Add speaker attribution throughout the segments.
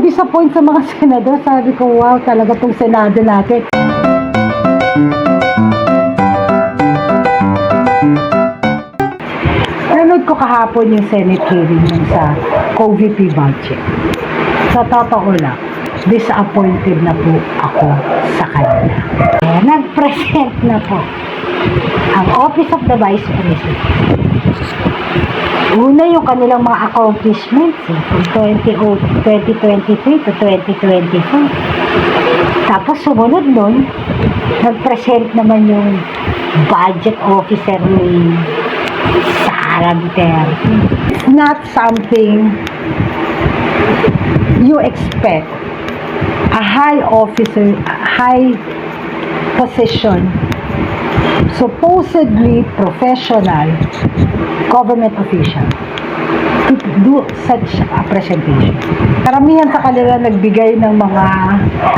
Speaker 1: na-disappoint sa mga senador. Sabi ko, wow, talaga tong Senado natin. Nanood ko kahapon yung Senate hearing ng sa COVID budget. Sa totoo lang, disappointed na po ako sa kanila. Nag-present na po ang Office of the Vice President. Una yung kanilang mga accomplishments from 2023 to 2024. Tapos sumunod nun, nag-present naman yung budget officer ni Sara Duterte. It's not something you expect a high officer, a high position, supposedly professional government official to do such a presentation. Karamihan sa kanila nagbigay ng mga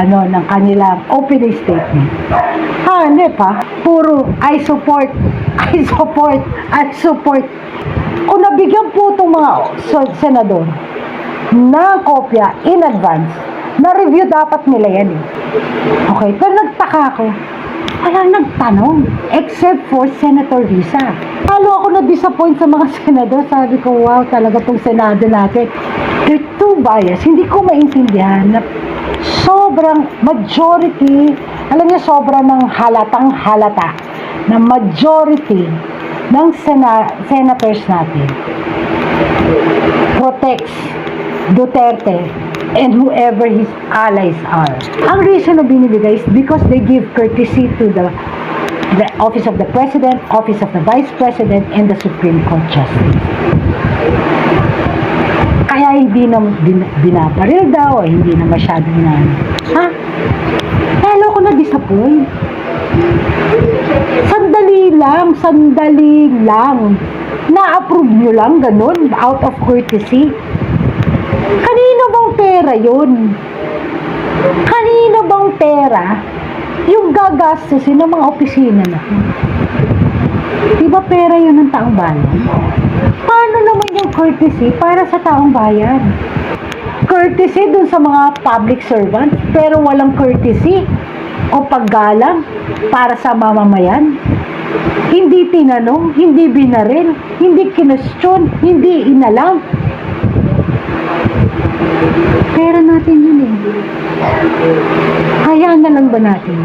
Speaker 1: ng kanilang opening statement. Hindi pa. Puro I support. Kung nabigyan po itong mga senador na kopya in advance, na-review dapat nila yan eh. Okay, pero nagtaka ako. Walang nagtanong except for Senator Risa. Lalo ako na-disappoint sa mga senador. Sabi ko, wow, talaga tong Senado natin. They're too biased. Hindi ko maintindihan na sobrang majority, alam niyo, sobrang ng halatang halata na majority ng senators natin protects Duterte and whoever his allies are. Ang reason na binibigay is because they give courtesy to the Office of the President, Office of the Vice President, and the Supreme Court Justice. Kaya hindi na binabaril daw, o hindi na masyadong Lalo ko na-disappoint. Sandali lang. Na-approve nyo lang, ganun, out of courtesy. Kanino bang pera yun? Kanino bang pera yung gagastusin ng mga opisina na? Diba pera yun ng taong bayan? Paano naman yung courtesy para sa taong bayan? Courtesy dun sa mga public servants, pero walang courtesy o paggalang para sa mamamayan. Hindi tinanong, hindi binaril, hindi kinestyon, hindi inalam. Pera natin yun eh. Hayaan na lang ba natin?